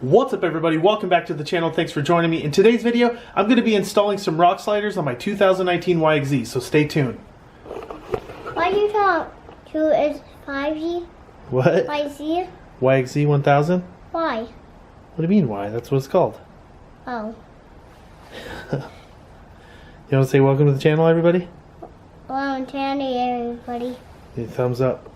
What's up everybody, welcome back to the channel, thanks for joining me. In today's video, I'm going to be installing some rock sliders on my 2019 YXZ, so stay tuned. Why do you talk to is 5G? What? YXZ? YXZ1000? Why? What do you mean why? That's what it's called. Oh. You want to say welcome to the channel everybody? Well, Tandy, everybody. Give a thumbs up.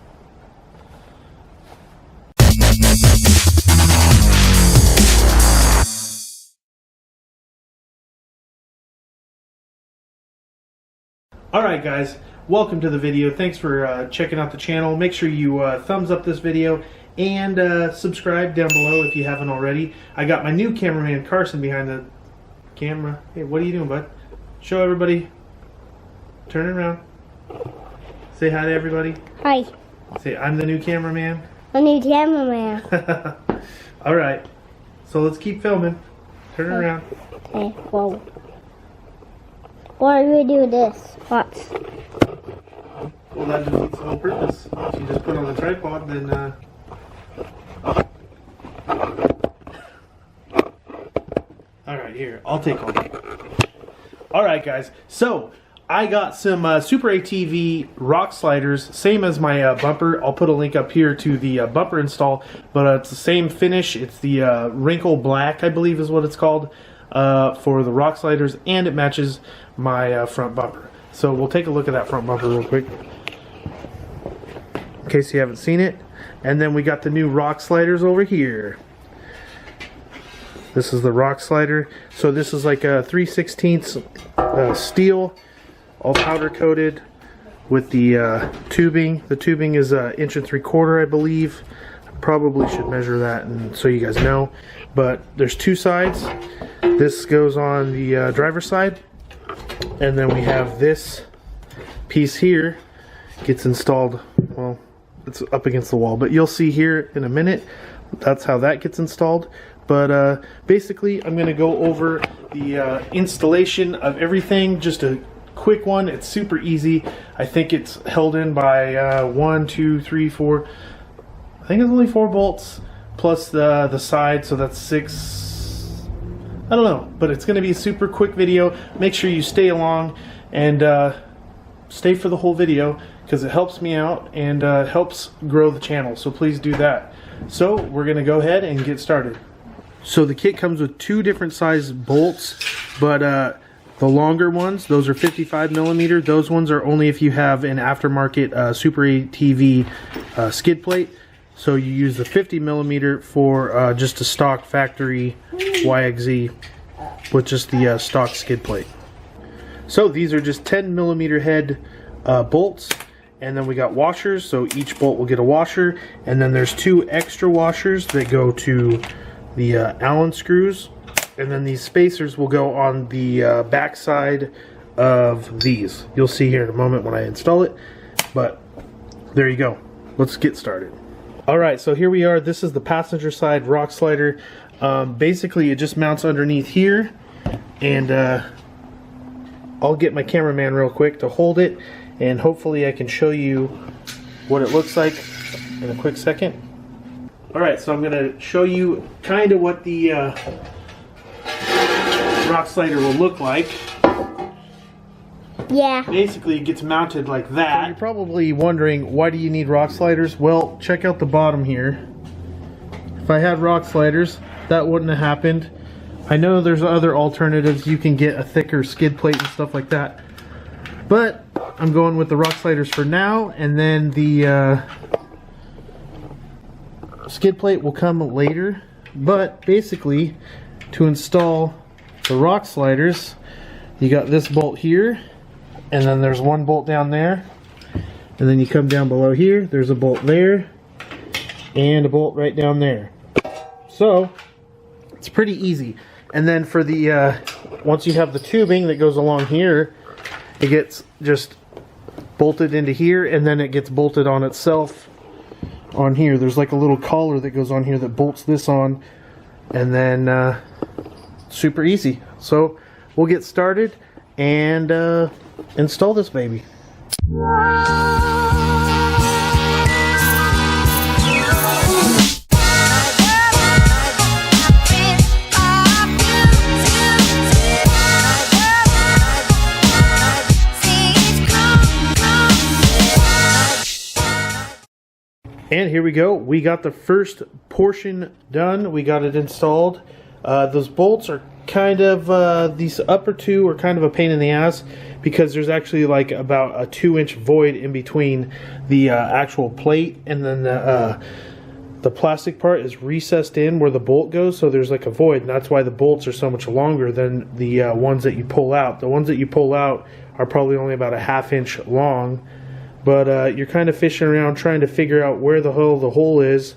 Alright guys, welcome to the video. Thanks for checking out the channel. Make sure you thumbs up this video and subscribe down below if you haven't already. I got my new cameraman Carson behind the camera. Hey, what are you doing, bud? Show everybody. Turn it around. Say hi to everybody. Hi. Say, I'm the new cameraman. I'm the new cameraman. Alright, so let's keep filming. Turn it around. Okay, whoa. Why do we do this? What? Well, that defeats the whole purpose. If you just put it on the tripod, then Alright, here, I'll take one. Alright guys, so I got some SuperATV rock sliders, same as my bumper. I'll put a link up here to the bumper install, but it's the same finish. It's the wrinkle black, I believe is what it's called, for the rock sliders, and it matches my front bumper. So we'll take a look at that front bumper real quick, in case you haven't seen it. And then we got the new rock sliders over here. This is the rock slider. So this is like a 3/16 steel, all powder coated with the tubing. The tubing is 1 3/4 inch, I believe. Probably should measure that and so you guys know. But there's two sides. This goes on the driver's side, and then we have this piece here gets installed. Well, it's up against the wall, but you'll see here in a minute. That's how that gets installed. But basically, I'm going to go over the installation of everything. Just a quick one. It's super easy. I think it's held in by 1, 2, 3, 4. I think it's only 4 bolts plus the side, so that's 6. I don't know, but it's going to be a super quick video. Make sure you stay along and stay for the whole video, because it helps me out and helps grow the channel, so please do that. So we're going to go ahead and get started. So the kit comes with 2 different size bolts, but the longer ones, those are 55mm. Those ones are only if you have an aftermarket SuperATV skid plate. So you use the 50mm for just a stock factory YXZ with just the stock skid plate. So these are just 10mm head bolts, and then we got washers, so each bolt will get a washer, and then there's 2 extra washers that go to the Allen screws, and then these spacers will go on the back side of these. You'll see here in a moment when I install it, but there you go. Let's get started. Alright, so here we are. This is the passenger side rock slider. Basically, it just mounts underneath here, and I'll get my cameraman real quick to hold it, and hopefully I can show you what it looks like in a quick second. Alright, so I'm going to show you kind of what the rock slider will look like. Yeah. Basically, it gets mounted like that. So you're probably wondering, why do you need rock sliders? Well, check out the bottom here. If I had rock sliders, that wouldn't have happened. I know there's other alternatives. You can get a thicker skid plate and stuff like that. But I'm going with the rock sliders for now, and then the skid plate will come later. But basically, to install the rock sliders, you got this bolt here, and then there's 1 bolt down there, and then you come down below here, there's a bolt there, and a bolt right down there. So it's pretty easy. And then for the once you have the tubing that goes along here, it gets just bolted into here, and then it gets bolted on itself on here. There's like a little collar that goes on here that bolts this on, and then super easy. So we'll get started and install this baby. And here we go. We got the first portion done. We got it installed. Those bolts are kind of, these upper two are kind of a pain in the ass because there's actually like about a 2-inch void in between the actual plate and then the plastic part is recessed in where the bolt goes, so there's like a void, and that's why the bolts are so much longer than the ones that you pull out. The ones that you pull out are probably only about a 1/2 inch long, but you're kind of fishing around trying to figure out where the hell the hole is.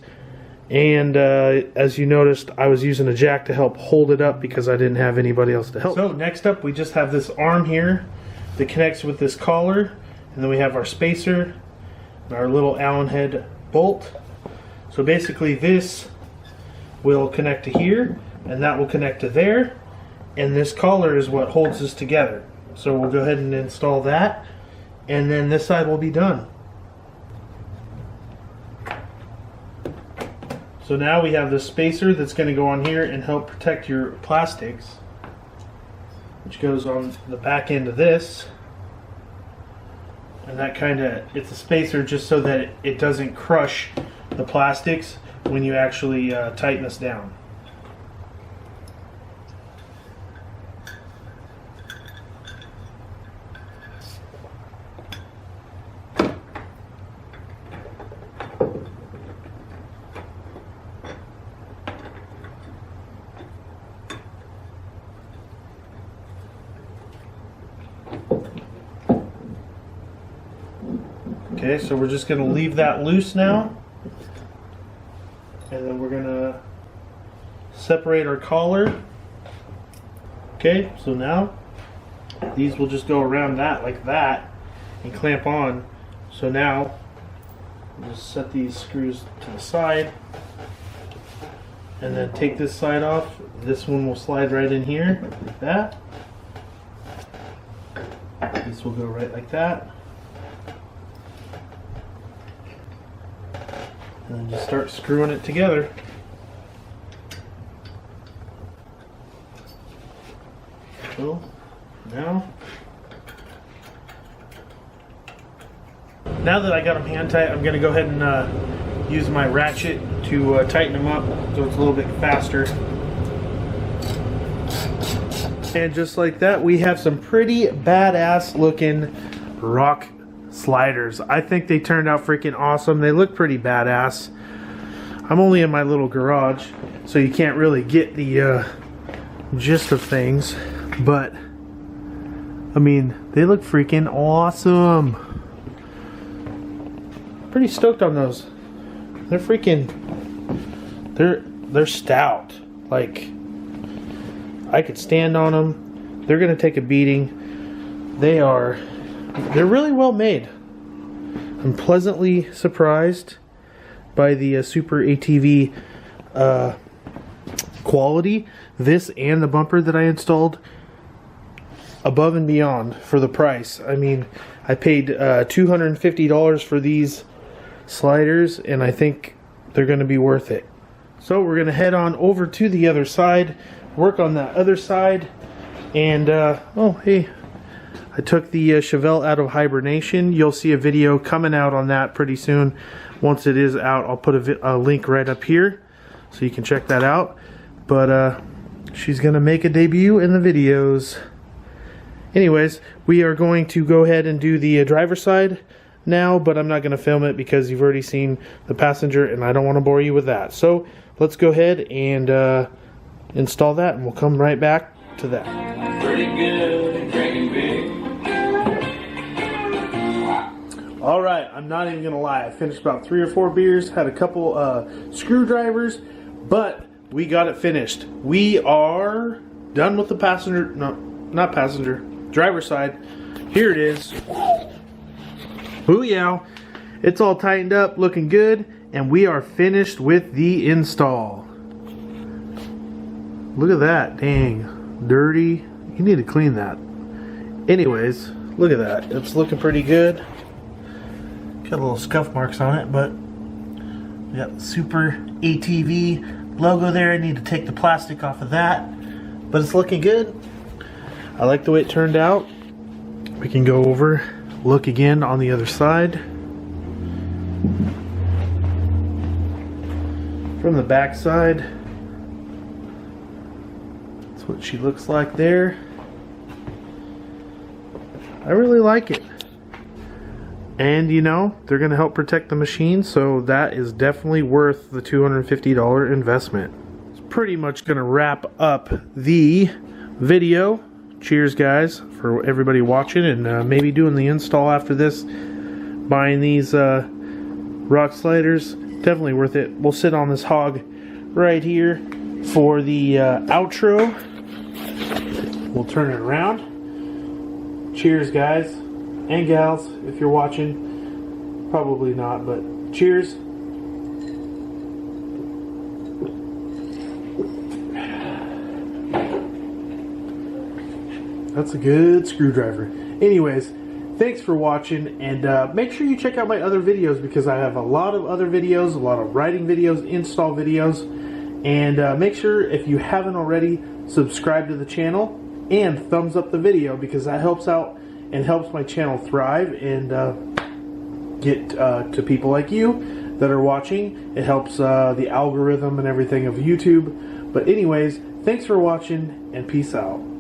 And as you noticed, I was using a jack to help hold it up because I didn't have anybody else to help. So next up, we just have this arm here that connects with this collar, and then we have our spacer and our little Allen head bolt. So basically this will connect to here, and that will connect to there, and this collar is what holds this together. So we'll go ahead and install that, and then this side will be done. So now we have the spacer that's going to go on here and help protect your plastics, which goes on the back end of this. And that kind of, it's a spacer just so that it doesn't crush the plastics when you actually tighten this down. Okay, so we're just going to leave that loose now. And then we're going to separate our collar. Okay, so now these will just go around that like that and clamp on. So now we'll just set these screws to the side and then take this side off. This one will slide right in here like that. This will go right like that. And then just start screwing it together. So now that I got them hand tight, I'm going to go ahead and use my ratchet to tighten them up so it's a little bit faster. And just like that, we have some pretty badass looking rock sliders. I think they turned out freaking awesome. They look pretty badass. I'm only in my little garage, so you can't really get the gist of things, but I mean, they look freaking awesome. Pretty stoked on those. They're freaking, they're stout. Like, I could stand on them. They're gonna take a beating. They're really well made. I'm pleasantly surprised by the SuperATV quality. This and the bumper that I installed, above and beyond for the price. I mean, I paid $250 for these sliders, and I think they're going to be worth it. So we're going to head on over to the other side, work on that other side, and oh hey, I took the Chevelle out of hibernation. You'll see a video coming out on that pretty soon. Once it is out, I'll put a link right up here so you can check that out. But she's going to make a debut in the videos. Anyways, we are going to go ahead and do the driver's side now, but I'm not going to film it because you've already seen the passenger and I don't want to bore you with that. So let's go ahead and install that, and we'll come right back to that. Pretty good and drinking big. Alright, I'm not even going to lie. I finished about 3 or 4 beers, had a couple screwdrivers, but we got it finished. We are done with the passenger, no, not passenger, driver's side. Here it is. Booyah! It's all tightened up, looking good, and we are finished with the install. Look at that, dang, dirty. You need to clean that. Anyways, look at that. It's looking pretty good. Got little scuff marks on it, but we got the SuperATV logo there. I need to take the plastic off of that, but it's looking good. I like the way it turned out. We can go over, look again on the other side. From the back side, that's what she looks like there. I really like it. And you know, they're going to help protect the machine, so that is definitely worth the $250 investment. It's pretty much going to wrap up the video. Cheers, guys, for everybody watching, and maybe doing the install after this. Buying these rock sliders, definitely worth it. We'll sit on this hog right here for the outro. We'll turn it around. Cheers, guys and gals, if you're watching. Probably not, but cheers. That's a good screwdriver. Anyways, thanks for watching, and make sure you check out my other videos, because I have a lot of other videos, a lot of riding videos, install videos, and make sure, if you haven't already, subscribe to the channel and thumbs up the video, because that helps out and helps my channel thrive and get to people like you that are watching. It helps the algorithm and everything of YouTube. But anyways, thanks for watching, and peace out.